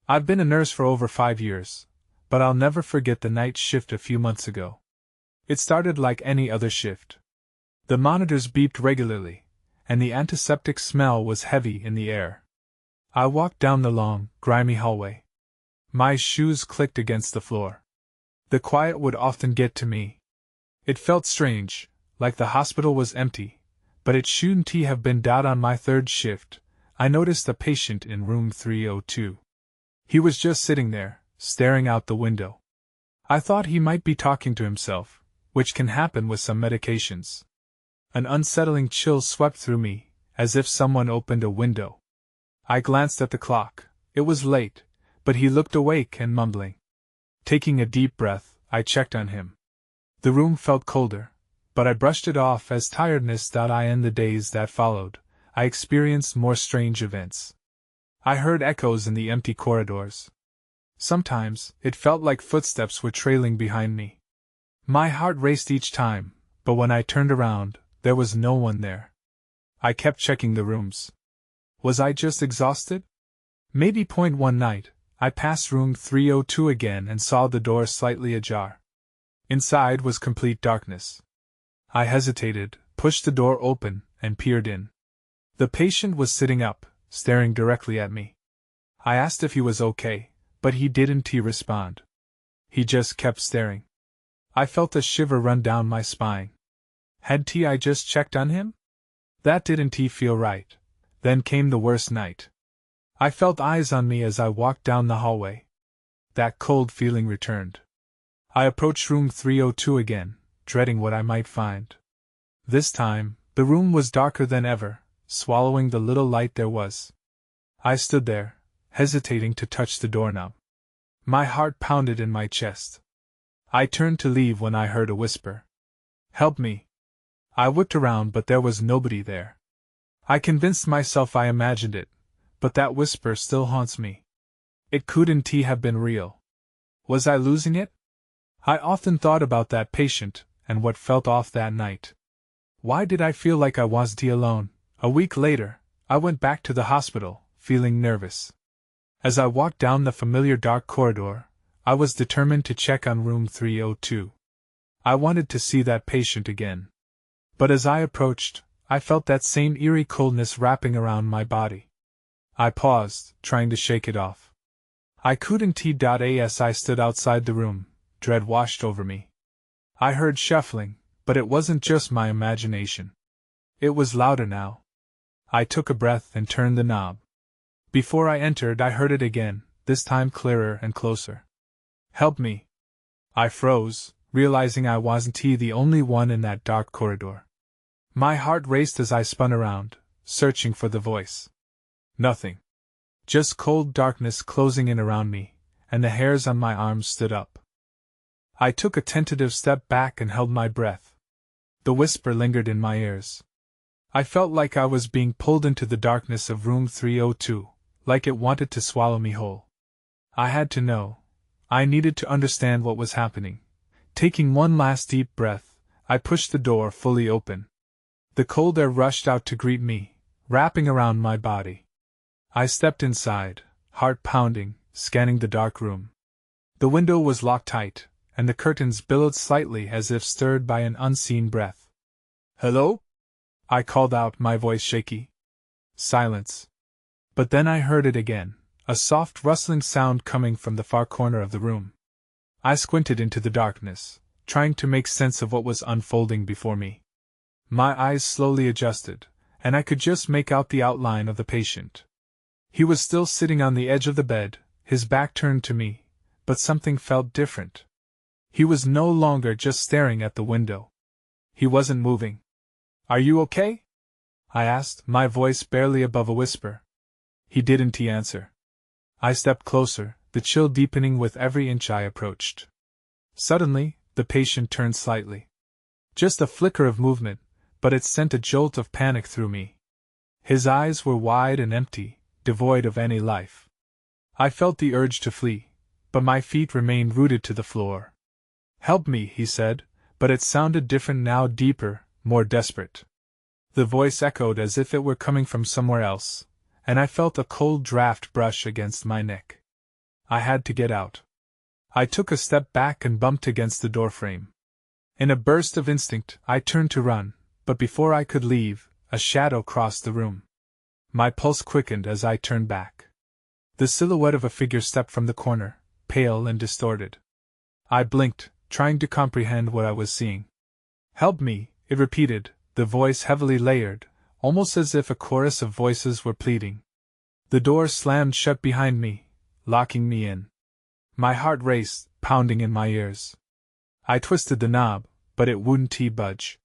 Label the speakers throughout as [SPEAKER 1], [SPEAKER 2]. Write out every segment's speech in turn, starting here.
[SPEAKER 1] I've been a nurse for over 5 years, but I'll never forget the night shift a few months ago. It started like any other shift. The monitors beeped regularly, and the antiseptic smell was heavy in the air. I walked down the long, grimy hallway. My shoes clicked against the floor. The quiet would often get to me. It felt strange, like the hospital was empty, but it shouldn't have been out on my third shift. I noticed a patient in room 302. He was just sitting there, staring out the window. I thought he might be talking to himself, which can happen with some medications. An unsettling chill swept through me, as if someone opened a window. I glanced at the clock. It was late, but he looked awake and mumbling. Taking a deep breath, I checked on him. The room felt colder, but I brushed it off as tiredness. In the days that followed, I experienced more strange events. I heard echoes in the empty corridors. Sometimes, it felt like footsteps were trailing behind me. My heart raced each time, but when I turned around, there was no one there. I kept checking the rooms. Was I just exhausted? Maybe. One night, I passed room 302 again and saw the door slightly ajar. Inside was complete darkness. I hesitated, pushed the door open, and peered in. The patient was sitting up, staring directly at me. I asked if he was okay, but he didn't respond. He just kept staring. I felt a shiver run down my spine. Had I just checked on him? That didn't feel right. Then came the worst night. I felt eyes on me as I walked down the hallway. That cold feeling returned. I approached room 302 again, dreading what I might find. This time, the room was darker than ever, swallowing the little light there was. I stood there, hesitating to touch the doorknob. My heart pounded in my chest. I turned to leave when I heard a whisper. "Help me." I whipped around, but there was nobody there. I convinced myself I imagined it, but that whisper still haunts me. It couldn't have been real. Was I losing it? I often thought about that patient, and what felt off that night. Why did I feel like I wasn't alone? A week later, I went back to the hospital, feeling nervous. As I walked down the familiar dark corridor, I was determined to check on room 302. I wanted to see that patient again. But as I approached, I felt that same eerie coldness wrapping around my body. I paused, trying to shake it off. I couldn't. As I stood outside the room, dread washed over me. I heard shuffling, but it wasn't just my imagination. It was louder now. I took a breath and turned the knob. Before I entered, I heard it again, this time clearer and closer. "Help me." I froze, realizing I wasn't the only one in that dark corridor. My heart raced as I spun around, searching for the voice. Nothing. Just cold darkness closing in around me, and the hairs on my arms stood up. I took a tentative step back and held my breath. The whisper lingered in my ears. I felt like I was being pulled into the darkness of room 302, like it wanted to swallow me whole. I had to know. I needed to understand what was happening. Taking one last deep breath, I pushed the door fully open. The cold air rushed out to greet me, wrapping around my body. I stepped inside, heart pounding, scanning the dark room. The window was locked tight, and the curtains billowed slightly as if stirred by an unseen breath. "Hello?" I called out, my voice shaky. Silence. But then I heard it again, a soft rustling sound coming from the far corner of the room. I squinted into the darkness, trying to make sense of what was unfolding before me. My eyes slowly adjusted, and I could just make out the outline of the patient. He was still sitting on the edge of the bed, his back turned to me, but something felt different. He was no longer just staring at the window. He wasn't moving. "Are you okay?" I asked, my voice barely above a whisper. He didn't answer. I stepped closer, the chill deepening with every inch I approached. Suddenly, the patient turned slightly. Just a flicker of movement, but it sent a jolt of panic through me. His eyes were wide and empty, devoid of any life. I felt the urge to flee, but my feet remained rooted to the floor. "Help me," he said, but it sounded different now, deeper, more desperate. The voice echoed as if it were coming from somewhere else, and I felt a cold draft brush against my neck. I had to get out. I took a step back and bumped against the doorframe. In a burst of instinct, I turned to run, but before I could leave, a shadow crossed the room. My pulse quickened as I turned back. The silhouette of a figure stepped from the corner, pale and distorted. I blinked, trying to comprehend what I was seeing. "Help me," it repeated, the voice heavily layered, almost as if a chorus of voices were pleading. The door slammed shut behind me, locking me in. My heart raced, pounding in my ears. I twisted the knob, but it wouldn't budge.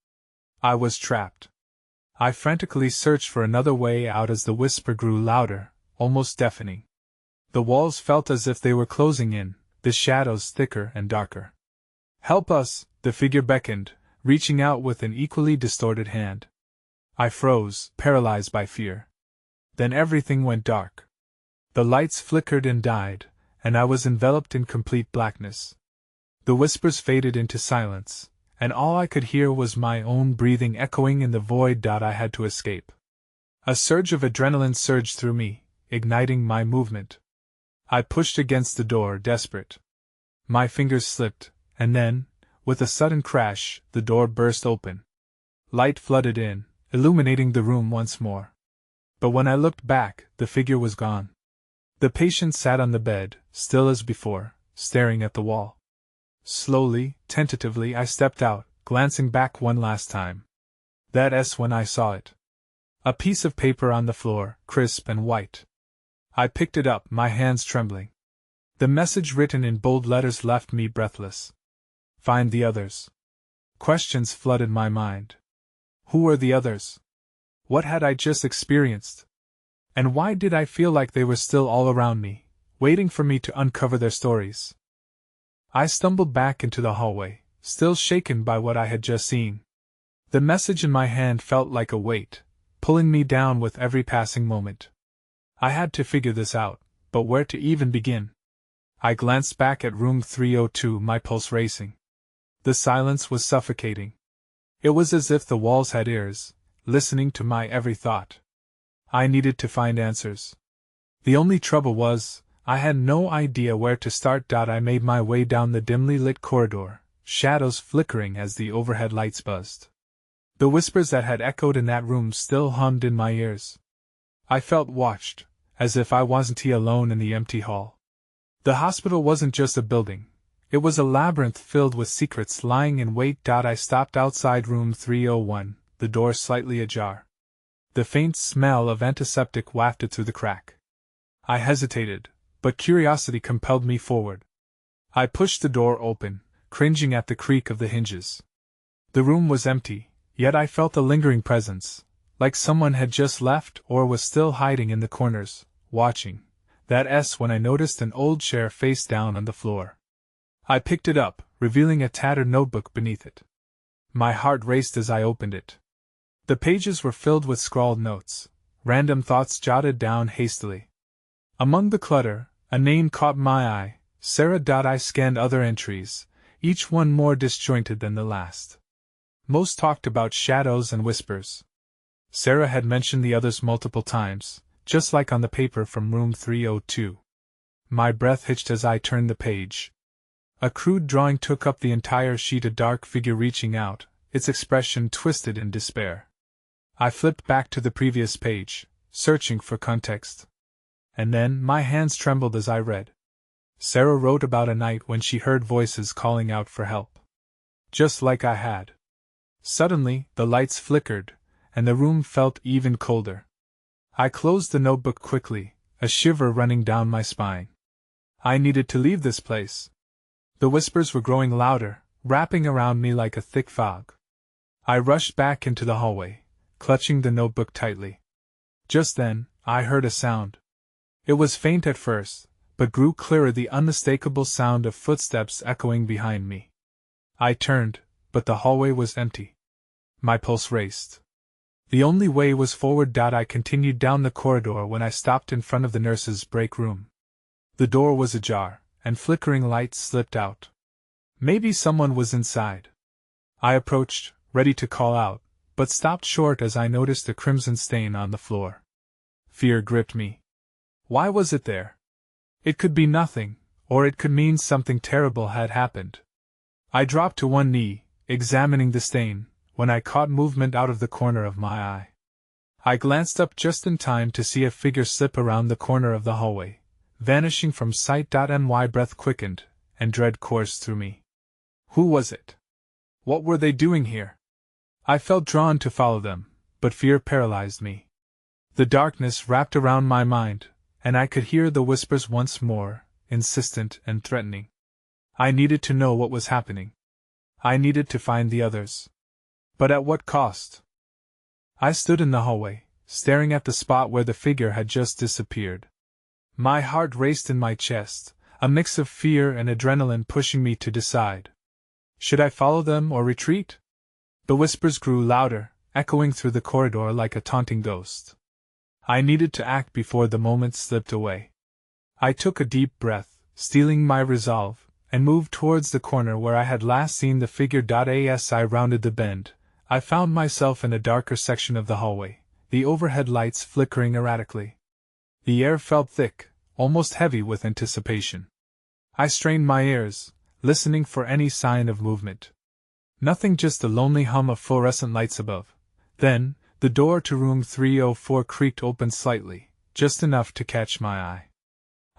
[SPEAKER 1] I was trapped. I frantically searched for another way out as the whisper grew louder, almost deafening. The walls felt as if they were closing in, the shadows thicker and darker. "Help us," the figure beckoned, reaching out with an equally distorted hand. I froze, paralyzed by fear. Then everything went dark. The lights flickered and died, and I was enveloped in complete blackness. The whispers faded into silence, and all I could hear was my own breathing echoing in the void. I had to escape. A surge of adrenaline surged through me, igniting my movement. I pushed against the door, desperate. My fingers slipped, and then, with a sudden crash, the door burst open. Light flooded in, illuminating the room once more. But when I looked back, the figure was gone. The patient sat on the bed, still as before, staring at the wall. Slowly, tentatively, I stepped out, glancing back one last time. That S when I saw it. A piece of paper on the floor, crisp and white. I picked it up, my hands trembling. The message written in bold letters left me breathless. "Find the others." Questions flooded my mind. Who were the others? What had I just experienced? And why did I feel like they were still all around me, waiting for me to uncover their stories? I stumbled back into the hallway, still shaken by what I had just seen. The message in my hand felt like a weight, pulling me down with every passing moment. I had to figure this out, but where to even begin? I glanced back at room 302, my pulse racing. The silence was suffocating. It was as if the walls had ears, listening to my every thought. I needed to find answers. The only trouble was, I had no idea where to start. I made my way down the dimly lit corridor, shadows flickering as the overhead lights buzzed. The whispers that had echoed in that room still hummed in my ears. I felt watched, as if I wasn't alone in the empty hall. The hospital wasn't just a building, it was a labyrinth filled with secrets lying in wait. I stopped outside room 301, the door slightly ajar. The faint smell of antiseptic wafted through the crack. I hesitated, but curiosity compelled me forward. I pushed the door open, cringing at the creak of the hinges. The room was empty, yet I felt a lingering presence, like someone had just left or was still hiding in the corners, watching. That S when I noticed an old chair face down on the floor. I picked it up, revealing a tattered notebook beneath it. My heart raced as I opened it. The pages were filled with scrawled notes, random thoughts jotted down hastily. Among the clutter, a name caught my eye, Sarah. I scanned other entries, each one more disjointed than the last. Most talked about shadows and whispers. Sarah had mentioned the others multiple times, just like on the paper from room 302. My breath hitched as I turned the page. A crude drawing took up the entire sheet, a dark figure reaching out, its expression twisted in despair. I flipped back to the previous page, searching for context. And then my hands trembled as I read. Sarah wrote about a night when she heard voices calling out for help. Just like I had. Suddenly, the lights flickered, and the room felt even colder. I closed the notebook quickly, a shiver running down my spine. I needed to leave this place. The whispers were growing louder, wrapping around me like a thick fog. I rushed back into the hallway, clutching the notebook tightly. Just then, I heard a sound. It was faint at first, but grew clearer, the unmistakable sound of footsteps echoing behind me. I turned, but the hallway was empty. My pulse raced. The only way was forward. I continued down the corridor when I stopped in front of the nurse's break room. The door was ajar, and flickering lights slipped out. Maybe someone was inside. I approached, ready to call out, but stopped short as I noticed a crimson stain on the floor. Fear gripped me. Why was it there? It could be nothing, or it could mean something terrible had happened. I dropped to one knee, examining the stain, when I caught movement out of the corner of my eye. I glanced up just in time to see a figure slip around the corner of the hallway, vanishing from sight. My breath quickened, and dread coursed through me. Who was it? What were they doing here? I felt drawn to follow them, but fear paralyzed me. The darkness wrapped around my mind, and I could hear the whispers once more, insistent and threatening. I needed to know what was happening. I needed to find the others. But at what cost? I stood in the hallway, staring at the spot where the figure had just disappeared. My heart raced in my chest, a mix of fear and adrenaline pushing me to decide. Should I follow them or retreat? The whispers grew louder, echoing through the corridor like a taunting ghost. I needed to act before the moment slipped away. I took a deep breath, steeling my resolve, and moved towards the corner where I had last seen the figure. As I rounded the bend, I found myself in a darker section of the hallway, the overhead lights flickering erratically. The air felt thick, almost heavy with anticipation. I strained my ears, listening for any sign of movement. Nothing, just the lonely hum of fluorescent lights above. Then, the door to room 304 creaked open slightly, just enough to catch my eye.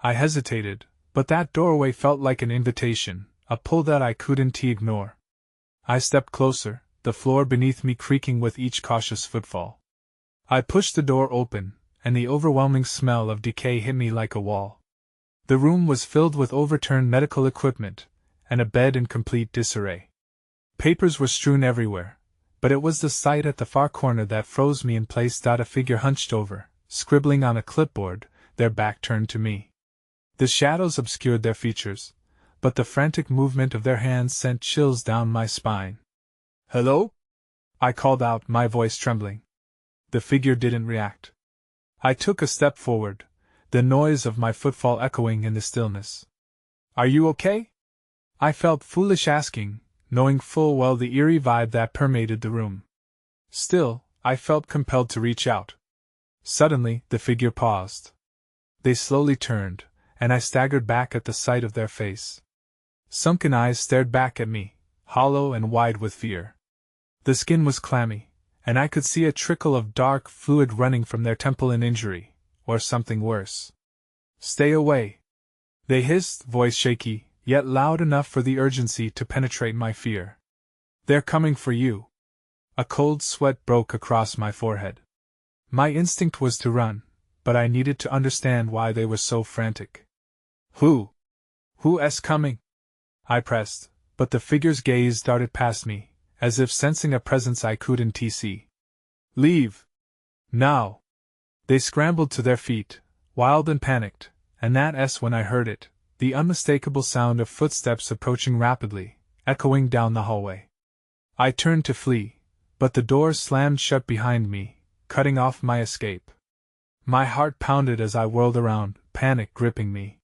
[SPEAKER 1] I hesitated, but that doorway felt like an invitation, a pull that I couldn't ignore. I stepped closer, the floor beneath me creaking with each cautious footfall. I pushed the door open, and the overwhelming smell of decay hit me like a wall. The room was filled with overturned medical equipment, and a bed in complete disarray. Papers were strewn everywhere, but it was the sight at the far corner that froze me in place. A figure hunched over, scribbling on a clipboard, their back turned to me. The shadows obscured their features, but the frantic movement of their hands sent chills down my spine. "Hello?" I called out, my voice trembling. The figure didn't react. I took a step forward, the noise of my footfall echoing in the stillness. "Are you okay?" I felt foolish asking, knowing full well the eerie vibe that permeated the room. Still, I felt compelled to reach out. Suddenly, the figure paused. They slowly turned, and I staggered back at the sight of their face. Sunken eyes stared back at me, hollow and wide with fear. The skin was clammy, and I could see a trickle of dark fluid running from their temple in injury, or something worse. "Stay away!" they hissed, voice shaky, yet loud enough for the urgency to penetrate my fear. "They're coming for you." A cold sweat broke across my forehead. My instinct was to run, but I needed to understand why they were so frantic. Who's coming?" I pressed, but the figure's gaze darted past me, as if sensing a presence I couldn't see. "Leave! Now!" They scrambled to their feet, wild and panicked, and when I heard it, the unmistakable sound of footsteps approaching rapidly, echoing down the hallway. I turned to flee, but the door slammed shut behind me, cutting off my escape. My heart pounded as I whirled around, panic gripping me.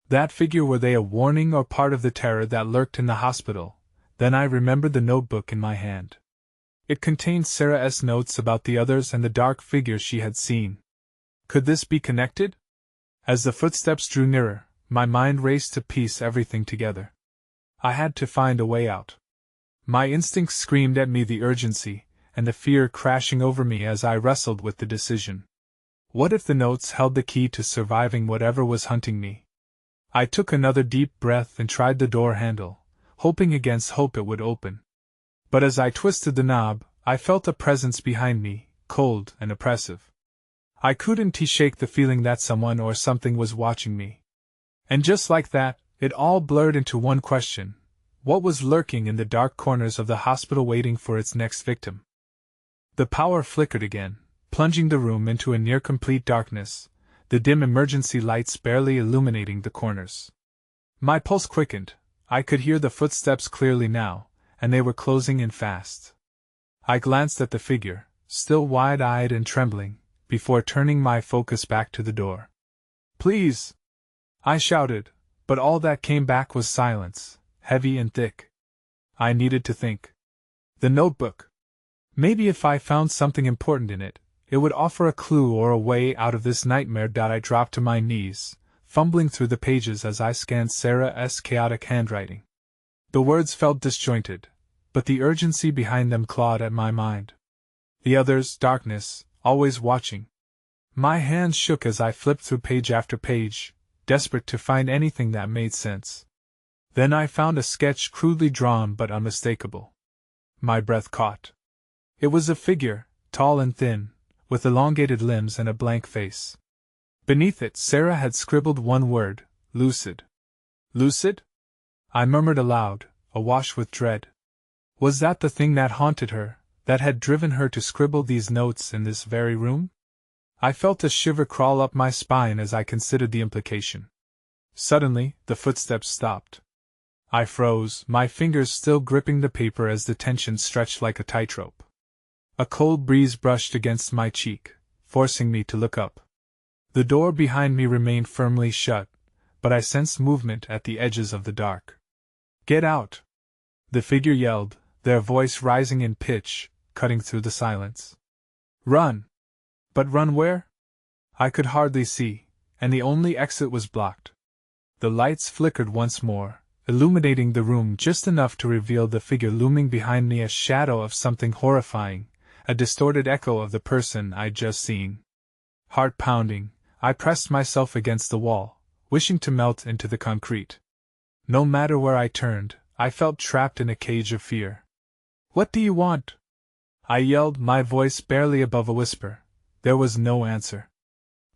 [SPEAKER 1] That figure, were they a warning or part of the terror that lurked in the hospital? Then I remembered the notebook in my hand. It contained Sarah's notes about the others and the dark figures she had seen. Could this be connected? As the footsteps drew nearer, my mind raced to piece everything together. I had to find a way out. My instincts screamed at me the urgency, and the fear crashing over me as I wrestled with the decision. What if the notes held the key to surviving whatever was hunting me? I took another deep breath and tried the door handle, hoping against hope it would open. But as I twisted the knob, I felt a presence behind me, cold and oppressive. I couldn't shake the feeling that someone or something was watching me. And just like that, it all blurred into one question: what was lurking in the dark corners of the hospital waiting for its next victim? The power flickered again, plunging the room into a near-complete darkness, the dim emergency lights barely illuminating the corners. My pulse quickened. I could hear the footsteps clearly now, and they were closing in fast. I glanced at the figure, still wide-eyed and trembling, before turning my focus back to the door. "Please!" I shouted, but all that came back was silence, heavy and thick. I needed to think. The notebook. Maybe if I found something important in it, it would offer a clue or a way out of this nightmare. I dropped to my knees, fumbling through the pages as I scanned Sarah's chaotic handwriting. The words felt disjointed, but the urgency behind them clawed at my mind. The others, darkness, always watching. My hands shook as I flipped through page after page, desperate to find anything that made sense. Then I found a sketch crudely drawn but unmistakable. My breath caught. It was a figure, tall and thin, with elongated limbs and a blank face. Beneath it, Sarah had scribbled one word, lucid. Lucid? I murmured aloud, awash with dread. Was that the thing that haunted her, that had driven her to scribble these notes in this very room? I felt a shiver crawl up my spine as I considered the implication. Suddenly, the footsteps stopped. I froze, my fingers still gripping the paper as the tension stretched like a tightrope. A cold breeze brushed against my cheek, forcing me to look up. The door behind me remained firmly shut, but I sensed movement at the edges of the dark. "Get out!" the figure yelled, their voice rising in pitch, cutting through the silence. "Run!" But run where? I could hardly see, and the only exit was blocked. The lights flickered once more, illuminating the room just enough to reveal the figure looming behind me, a shadow of something horrifying, a distorted echo of the person I'd just seen. Heart pounding, I pressed myself against the wall, wishing to melt into the concrete. No matter where I turned, I felt trapped in a cage of fear. "What do you want?" I yelled, my voice barely above a whisper. There was no answer.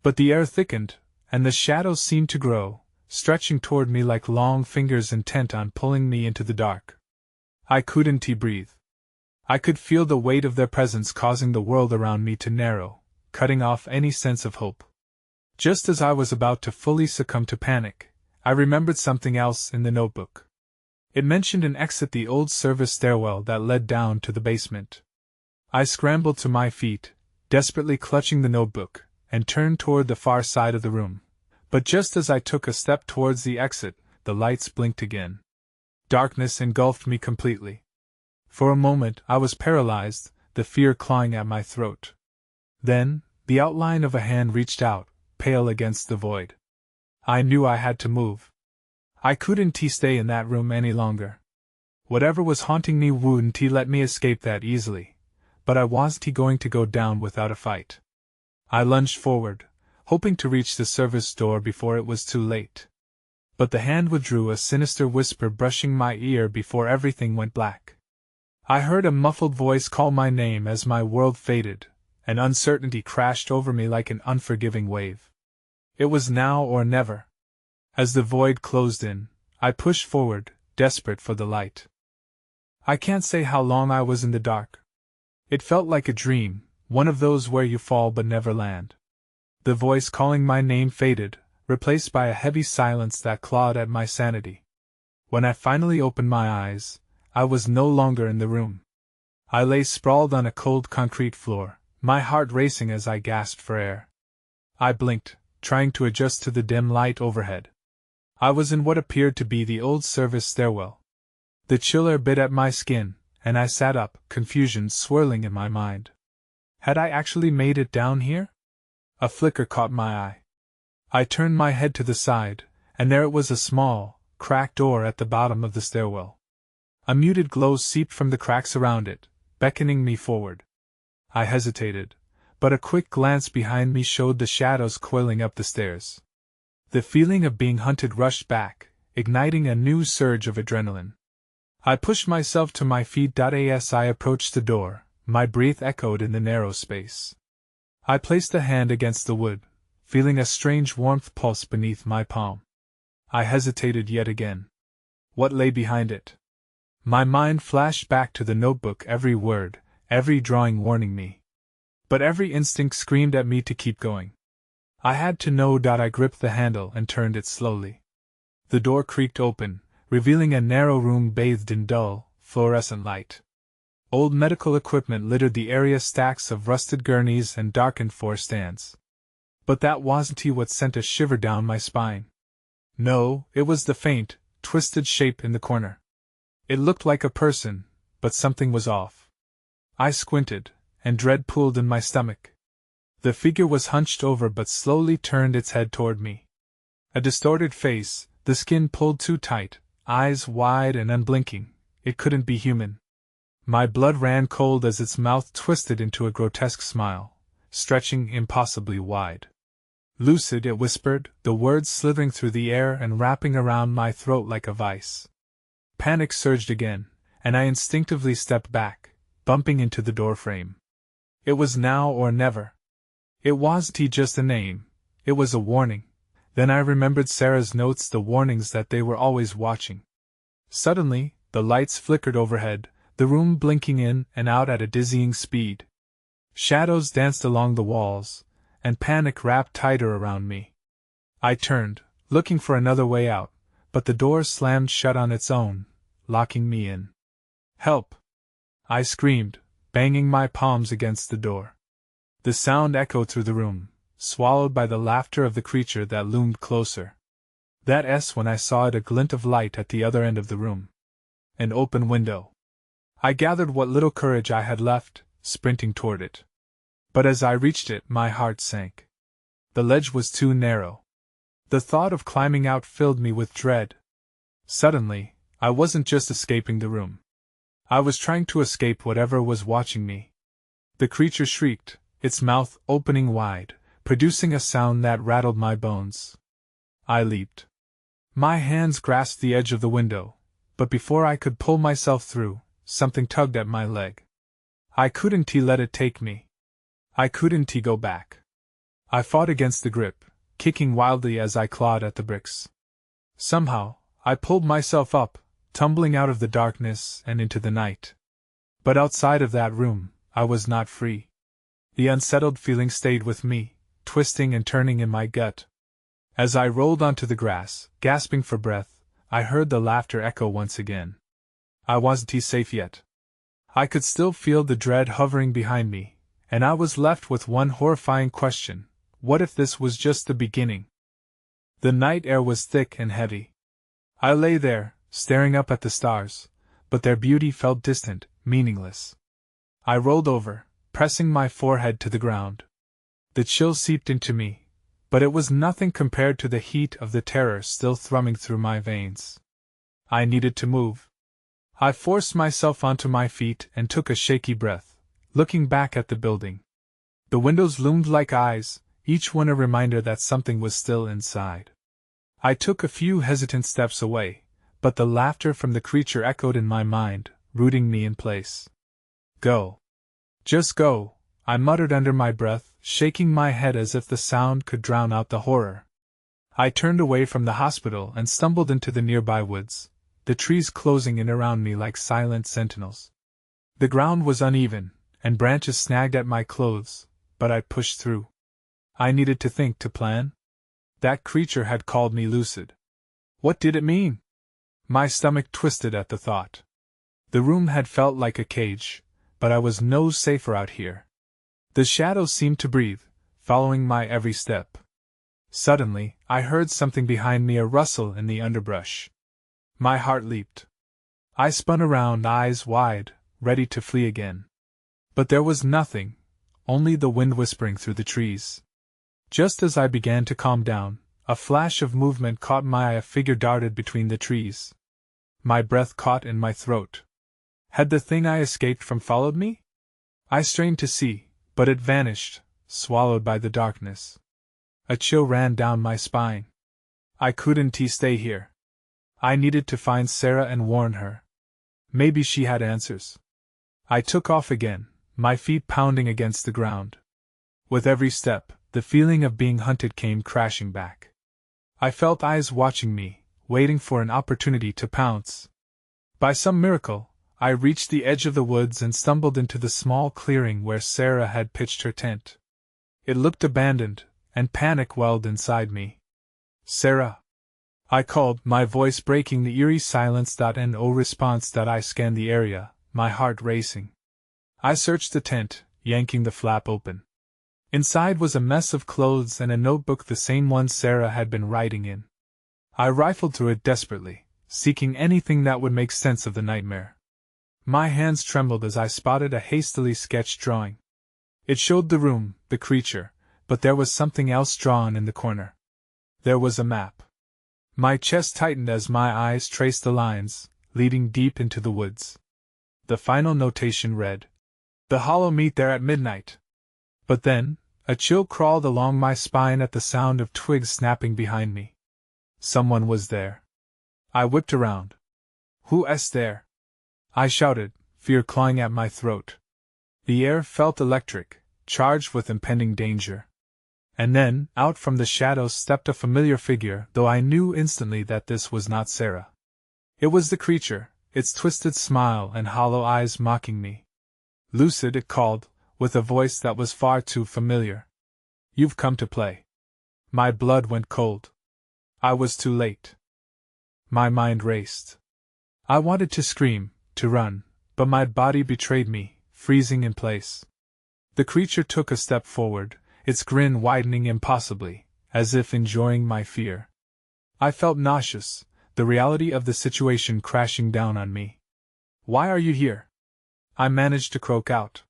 [SPEAKER 1] But the air thickened, and the shadows seemed to grow, stretching toward me like long fingers intent on pulling me into the dark. I couldn't breathe. I could feel the weight of their presence causing the world around me to narrow, cutting off any sense of hope. Just as I was about to fully succumb to panic, I remembered something else in the notebook. It mentioned an exit, the old service stairwell that led down to the basement. I scrambled to my feet, desperately clutching the notebook, and turned toward the far side of the room. But just as I took a step towards the exit, the lights blinked again. Darkness engulfed me completely. For a moment I was paralyzed, the fear clawing at my throat. Then, the outline of a hand reached out, pale against the void. I knew I had to move. I couldn't stay in that room any longer. Whatever was haunting me wouldn't let me escape that easily, but I wasn't going to go down without a fight. I lunged forward, hoping to reach the service door before it was too late. But the hand withdrew, a sinister whisper brushing my ear before everything went black. I heard a muffled voice call my name as my world faded, and uncertainty crashed over me like an unforgiving wave. It was now or never. As the void closed in, I pushed forward, desperate for the light. I can't say how long I was in the dark. It felt like a dream, one of those where you fall but never land. The voice calling my name faded, replaced by a heavy silence that clawed at my sanity. When I finally opened my eyes, I was no longer in the room. I lay sprawled on a cold concrete floor, my heart racing as I gasped for air. I blinked, trying to adjust to the dim light overhead. I was in what appeared to be the old service stairwell. The chill air bit at my skin, and I sat up, confusion swirling in my mind. Had I actually made it down here? A flicker caught my eye. I turned my head to the side, and there it was, a small, cracked door at the bottom of the stairwell. A muted glow seeped from the cracks around it, beckoning me forward. I hesitated, but a quick glance behind me showed the shadows coiling up the stairs. The feeling of being hunted rushed back, igniting a new surge of adrenaline. I pushed myself to my feet. As I approached the door, my breath echoed in the narrow space. I placed a hand against the wood, feeling a strange warmth pulse beneath my palm. I hesitated yet again. What lay behind it? My mind flashed back to the notebook, every word, every drawing warning me. But every instinct screamed at me to keep going. I had to know. I gripped the handle and turned it slowly. The door creaked open, revealing a narrow room bathed in dull, fluorescent light. Old medical equipment littered the area, stacks of rusted gurneys and darkened floor stands. But that wasn't what sent a shiver down my spine. No, it was the faint, twisted shape in the corner. It looked like a person, but something was off. I squinted, and dread pooled in my stomach. The figure was hunched over but slowly turned its head toward me. A distorted face, the skin pulled too tight, eyes wide and unblinking. It couldn't be human. My blood ran cold as its mouth twisted into a grotesque smile, stretching impossibly wide. Lucid, it whispered, the words slithering through the air and wrapping around my throat like a vice. Panic surged again, and I instinctively stepped back, bumping into the doorframe. It was now or never. It wasn't just a name, it was a warning. Then I remembered Sarah's notes, the warnings that they were always watching. Suddenly, the lights flickered overhead, the room blinking in and out at a dizzying speed. Shadows danced along the walls, and panic wrapped tighter around me. I turned, looking for another way out, but the door slammed shut on its own, locking me in. "Help!" I screamed, banging my palms against the door. The sound echoed through the room, swallowed by the laughter of the creature that loomed closer. That s when I saw it, a glint of light at the other end of the room. An open window. I gathered what little courage I had left, sprinting toward it. But as I reached it, my heart sank. The ledge was too narrow. The thought of climbing out filled me with dread. Suddenly, I wasn't just escaping the room. I was trying to escape whatever was watching me. The creature shrieked, its mouth opening wide, producing a sound that rattled my bones. I leaped. My hands grasped the edge of the window, but before I could pull myself through, something tugged at my leg. I couldn't let it take me. I couldn't go back. I fought against the grip, kicking wildly as I clawed at the bricks. Somehow, I pulled myself up, tumbling out of the darkness and into the night. But outside of that room, I was not free. The unsettled feeling stayed with me, twisting and turning in my gut. As I rolled onto the grass, gasping for breath, I heard the laughter echo once again. I wasn't safe yet. I could still feel the dread hovering behind me, and I was left with one horrifying question: what if this was just the beginning? The night air was thick and heavy. I lay there, staring up at the stars, but their beauty felt distant, meaningless. I rolled over, pressing my forehead to the ground. The chill seeped into me, but it was nothing compared to the heat of the terror still thrumming through my veins. I needed to move. I forced myself onto my feet and took a shaky breath, looking back at the building. The windows loomed like eyes, each one a reminder that something was still inside. I took a few hesitant steps away, but the laughter from the creature echoed in my mind, rooting me in place. "Go. Just go," I muttered under my breath, shaking my head as if the sound could drown out the horror. I turned away from the hospital and stumbled into the nearby woods, the trees closing in around me like silent sentinels. The ground was uneven, and branches snagged at my clothes, but I pushed through. I needed to think, to plan. That creature had called me lucid. What did it mean? My stomach twisted at the thought. The room had felt like a cage, but I was no safer out here. The shadows seemed to breathe, following my every step. Suddenly, I heard something behind me, a rustle in the underbrush. My heart leaped. I spun around, eyes wide, ready to flee again. But there was nothing, only the wind whispering through the trees. Just as I began to calm down, a flash of movement caught my eye. A figure darted between the trees. My breath caught in my throat. Had the thing I escaped from followed me? I strained to see, but it vanished, swallowed by the darkness. A chill ran down my spine. I couldn't stay here. I needed to find Sarah and warn her. Maybe she had answers. I took off again, my feet pounding against the ground. With every step, the feeling of being hunted came crashing back. I felt eyes watching me, waiting for an opportunity to pounce. By some miracle, I reached the edge of the woods and stumbled into the small clearing where Sarah had pitched her tent. It looked abandoned, and panic welled inside me. "Sarah!" I called, my voice breaking the eerie silence. No response. I scanned the area, my heart racing. I searched the tent, yanking the flap open. Inside was a mess of clothes and a notebook, the same one Sarah had been writing in. I rifled through it desperately, seeking anything that would make sense of the nightmare. My hands trembled as I spotted a hastily sketched drawing. It showed the room, the creature, but there was something else drawn in the corner. There was a map. My chest tightened as my eyes traced the lines, leading deep into the woods. The final notation read, "The Hollow meet there at midnight." But then, a chill crawled along my spine at the sound of twigs snapping behind me. Someone was there. I whipped around. "Who's there?" I shouted, fear clawing at my throat. The air felt electric, charged with impending danger. And then, out from the shadows stepped a familiar figure, though I knew instantly that this was not Sarah. It was the creature, its twisted smile and hollow eyes mocking me. "Lucid," it called, with a voice that was far too familiar. "You've come to play." My blood went cold. I was too late. My mind raced. I wanted to scream, to run, but my body betrayed me, freezing in place. The creature took a step forward, its grin widening impossibly, as if enjoying my fear. I felt nauseous, the reality of the situation crashing down on me. "Why are you here?" I managed to croak out.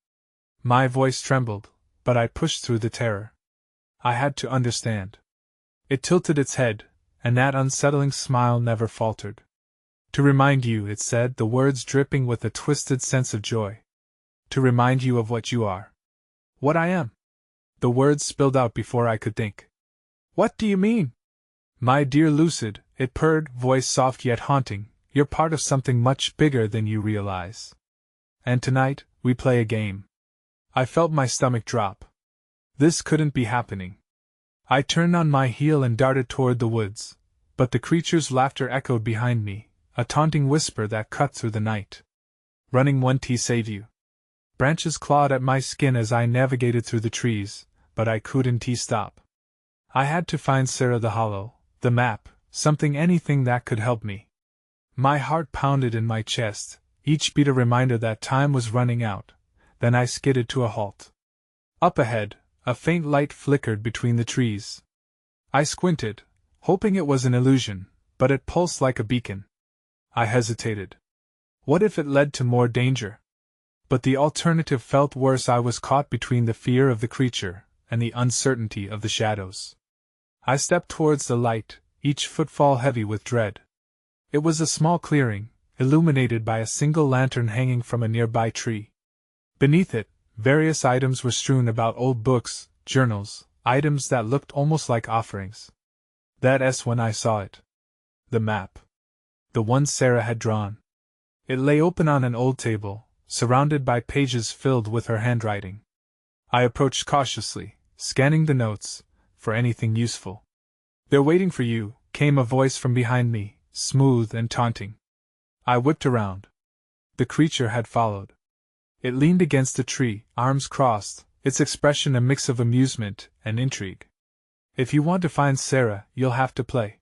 [SPEAKER 1] My voice trembled, but I pushed through the terror. I had to understand. It tilted its head, and that unsettling smile never faltered. "To remind you," it said, the words dripping with a twisted sense of joy. "To remind you of what you are." "What I am?" The words spilled out before I could think. "What do you mean?" "My dear Lucid," it purred, voice soft yet haunting, "you're part of something much bigger than you realize. And tonight, we play a game." I felt my stomach drop. This couldn't be happening. I turned on my heel and darted toward the woods, but the creature's laughter echoed behind me, a taunting whisper that cut through the night. "Running won't save you." Branches clawed at my skin as I navigated through the trees, but I couldn't stop. I had to find Sarah the Hollow, the map, anything that could help me. My heart pounded in my chest, each beat a reminder that time was running out. Then I skidded to a halt. Up ahead, a faint light flickered between the trees. I squinted, hoping it was an illusion, but it pulsed like a beacon. I hesitated. What if it led to more danger? But the alternative felt worse. I was caught between the fear of the creature and the uncertainty of the shadows. I stepped towards the light, each footfall heavy with dread. It was a small clearing, illuminated by a single lantern hanging from a nearby tree. Beneath it, various items were strewn about: old books, journals, items that looked almost like offerings. That's when I saw it. The map. The one Sarah had drawn. It lay open on an old table, surrounded by pages filled with her handwriting. I approached cautiously, scanning the notes for anything useful. "They're waiting for you," came a voice from behind me, smooth and taunting. I whipped around. The creature had followed. It leaned against a tree, arms crossed, its expression a mix of amusement and intrigue. "If you want to find Sarah, you'll have to play."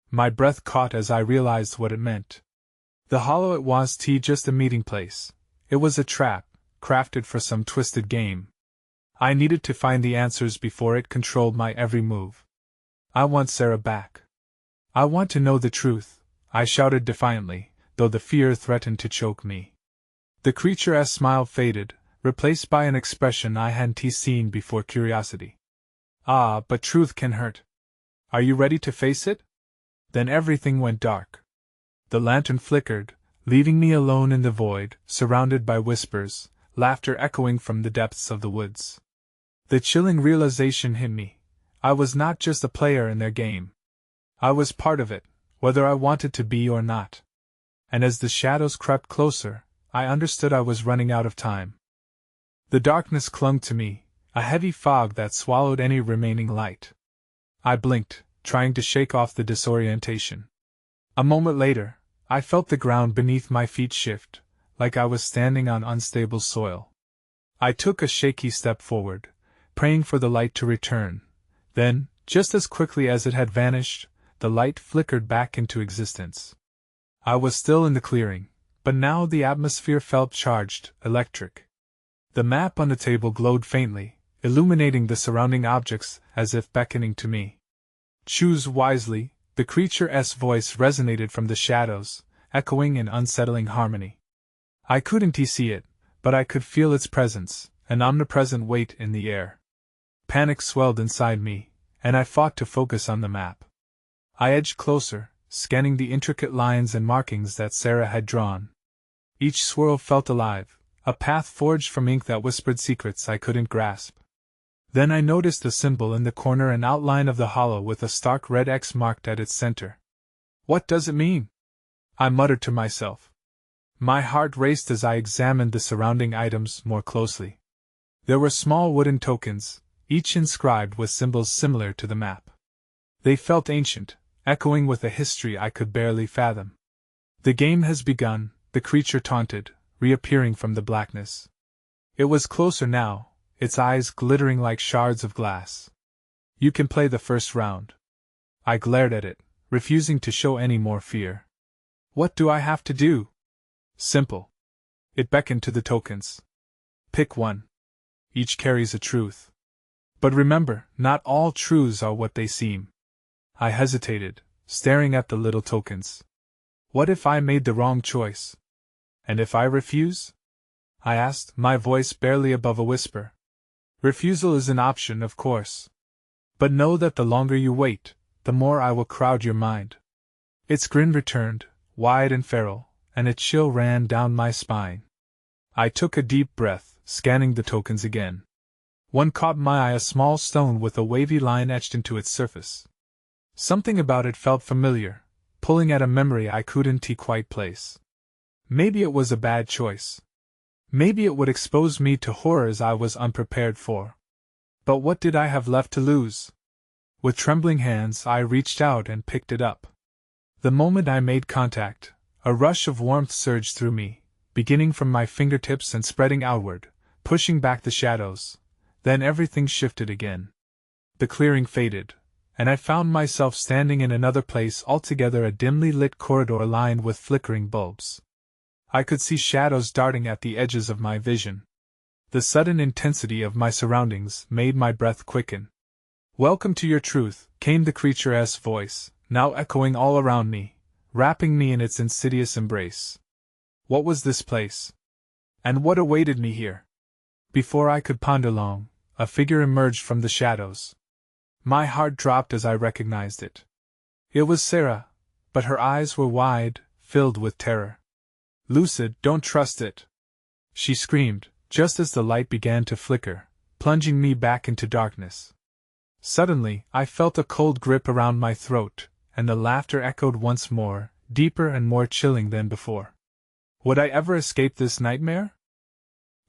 [SPEAKER 1] My breath caught as I realized what it meant. The Hollow, it was just a meeting place. It was a trap, crafted for some twisted game. I needed to find the answers before it controlled my every move. "I want Sarah back. I want to know the truth," I shouted defiantly, though the fear threatened to choke me. The creature's smile faded, replaced by an expression I hadn't seen before: curiosity. "Ah, but truth can hurt. Are you ready to face it?" Then everything went dark. The lantern flickered, leaving me alone in the void, surrounded by whispers, laughter echoing from the depths of the woods. The chilling realization hit me. I was not just a player in their game. I was part of it, whether I wanted to be or not. And as the shadows crept closer, I understood I was running out of time. The darkness clung to me, a heavy fog that swallowed any remaining light. I blinked, trying to shake off the disorientation. A moment later, I felt the ground beneath my feet shift, like I was standing on unstable soil. I took a shaky step forward, praying for the light to return. Then, just as quickly as it had vanished, the light flickered back into existence. I was still in the clearing, but now the atmosphere felt charged, electric. The map on the table glowed faintly, illuminating the surrounding objects as if beckoning to me. "Choose wisely," the creature's voice resonated from the shadows, echoing in unsettling harmony. I couldn't see it, but I could feel its presence, an omnipresent weight in the air. Panic swelled inside me, and I fought to focus on the map. I edged closer, scanning the intricate lines and markings that Sarah had drawn. Each swirl felt alive, a path forged from ink that whispered secrets I couldn't grasp. Then I noticed a symbol in the corner, an outline of the hollow with a stark red X marked at its center. What does it mean? I muttered to myself. My heart raced as I examined the surrounding items more closely. There were small wooden tokens, each inscribed with symbols similar to the map. They felt ancient, echoing with a history I could barely fathom. The game has begun, the creature taunted, reappearing from the blackness. It was closer now, its eyes glittering like shards of glass. You can play the first round. I glared at it, refusing to show any more fear. What do I have to do? Simple. It beckoned to the tokens. Pick one. Each carries a truth. But remember, not all truths are what they seem. I hesitated, staring at the little tokens. What if I made the wrong choice? And if I refuse? I asked, my voice barely above a whisper. Refusal is an option, of course. But know that the longer you wait, the more I will crowd your mind. Its grin returned, wide and feral, and a chill ran down my spine. I took a deep breath, scanning the tokens again. One caught my eye, a small stone with a wavy line etched into its surface. Something about it felt familiar, pulling at a memory I couldn't quite place. Maybe it was a bad choice. Maybe it would expose me to horrors I was unprepared for. But what did I have left to lose? With trembling hands, I reached out and picked it up. The moment I made contact, a rush of warmth surged through me, beginning from my fingertips and spreading outward, pushing back the shadows. Then everything shifted again. The clearing faded, and I found myself standing in another place altogether, a dimly lit corridor lined with flickering bulbs. I could see shadows darting at the edges of my vision. The sudden intensity of my surroundings made my breath quicken. Welcome to your truth, came the creature's voice, now echoing all around me, wrapping me in its insidious embrace. What was this place? And what awaited me here? Before I could ponder long, a figure emerged from the shadows. My heart dropped as I recognized it. It was Sarah, but her eyes were wide, filled with terror. Lucid, don't trust it! She screamed, just as the light began to flicker, plunging me back into darkness. Suddenly, I felt a cold grip around my throat, and the laughter echoed once more, deeper and more chilling than before. Would I ever escape this nightmare?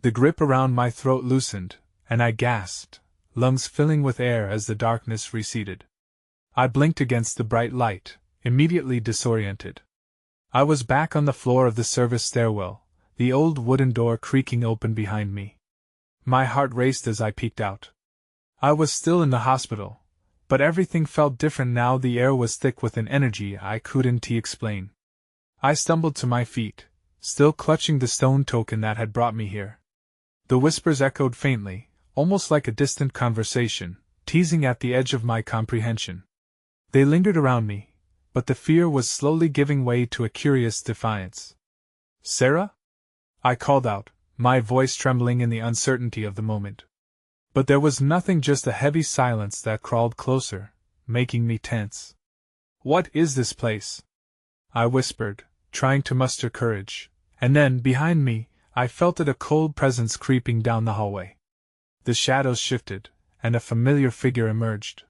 [SPEAKER 1] The grip around my throat loosened, and I gasped, lungs filling with air as the darkness receded. I blinked against the bright light, immediately disoriented. I was back on the floor of the service stairwell, the old wooden door creaking open behind me. My heart raced as I peeked out. I was still in the hospital, but everything felt different now. The air was thick with an energy I couldn't explain. I stumbled to my feet, still clutching the stone token that had brought me here. The whispers echoed faintly, almost like a distant conversation, teasing at the edge of my comprehension. They lingered around me, but the fear was slowly giving way to a curious defiance. Sarah? I called out, my voice trembling in the uncertainty of the moment. But there was nothing, just a heavy silence that crawled closer, making me tense. What is this place? I whispered, trying to muster courage, and then, behind me, I felt a cold presence creeping down the hallway. The shadows shifted, and a familiar figure emerged.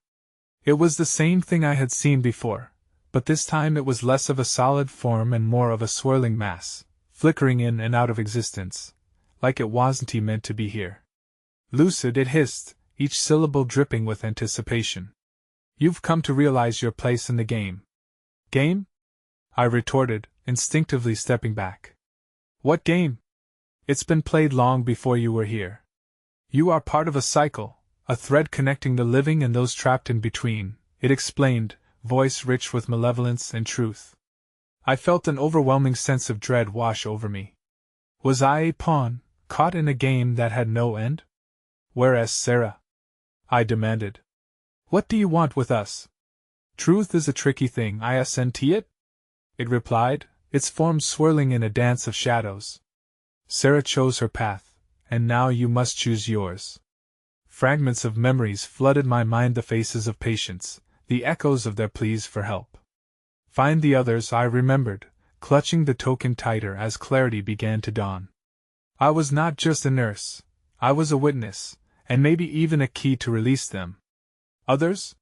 [SPEAKER 1] It was the same thing I had seen before, but this time it was less of a solid form and more of a swirling mass, flickering in and out of existence, like it wasn't meant to be here. Lucid, it hissed, each syllable dripping with anticipation. You've come to realize your place in the game. Game? I retorted, instinctively stepping back. What game? It's been played long before you were here. You are part of a cycle, a thread connecting the living and those trapped in between, it explained, voice rich with malevolence and truth. I felt an overwhelming sense of dread wash over me. Was I a pawn, caught in a game that had no end? Whereas Sarah? I demanded. What do you want with us? Truth is a tricky thing, isn't it? It replied, its form swirling in a dance of shadows. Sarah chose her path, and now you must choose yours. fragments of memories flooded my mind, the faces of patients, the echoes of their pleas for help. Find the others, I remembered, clutching the token tighter as clarity began to dawn. I was not just a nurse, I was a witness, and maybe even a key to release them. Others?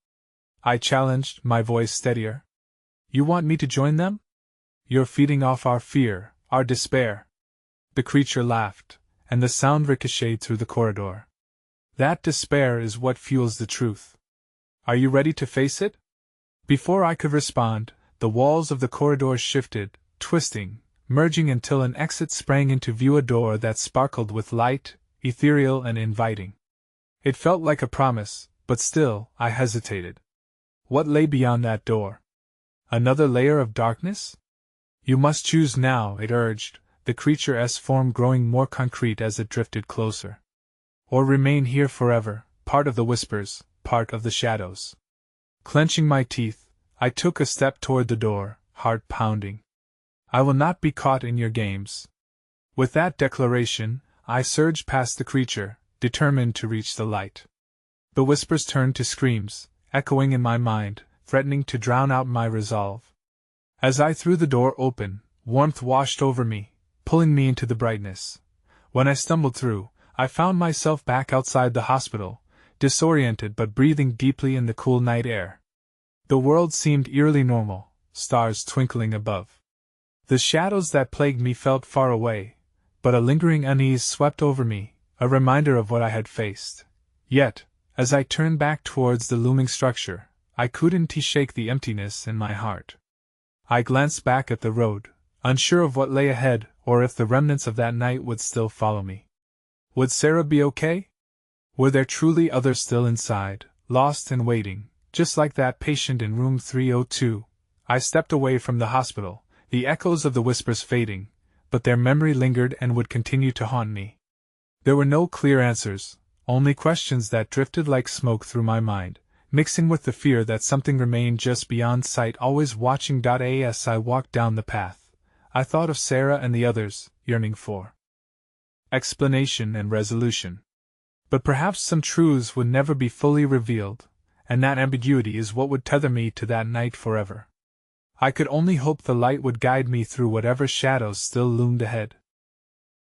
[SPEAKER 1] I challenged, my voice steadier. You want me to join them? You're feeding off our fear, our despair. The creature laughed, and the sound ricocheted through the corridor. That despair is what fuels the truth. Are you ready to face it? Before I could respond, the walls of the corridor shifted, twisting, merging until an exit sprang into view, a door that sparkled with light, ethereal and inviting. It felt like a promise, but still, I hesitated. What lay beyond that door? Another layer of darkness? You must choose now, it urged, the creature's form growing more concrete as it drifted closer. Or remain here forever, part of the whispers, part of the shadows. Clenching my teeth, I took a step toward the door, heart pounding. I will not be caught in your games. With that declaration, I surged past the creature, determined to reach the light. The whispers turned to screams, echoing in my mind, threatening to drown out my resolve. As I threw the door open, warmth washed over me, pulling me into the brightness. When I stumbled through, I found myself back outside the hospital, disoriented but breathing deeply in the cool night air. The world seemed eerily normal, stars twinkling above. The shadows that plagued me felt far away, but a lingering unease swept over me, a reminder of what I had faced. Yet, as I turned back towards the looming structure, I couldn't shake the emptiness in my heart. I glanced back at the road, unsure of what lay ahead or if the remnants of that night would still follow me. Would Sarah be okay? Were there truly others still inside, lost and waiting, just like that patient in room 302? I stepped away from the hospital, the echoes of the whispers fading, but their memory lingered and would continue to haunt me. There were no clear answers, only questions that drifted like smoke through my mind, mixing with the fear that something remained just beyond sight, always watching. As I walked down the path, I thought of Sarah and the others, yearning for explanation and resolution. But perhaps some truths would never be fully revealed, and that ambiguity is what would tether me to that night forever. I could only hope the light would guide me through whatever shadows still loomed ahead.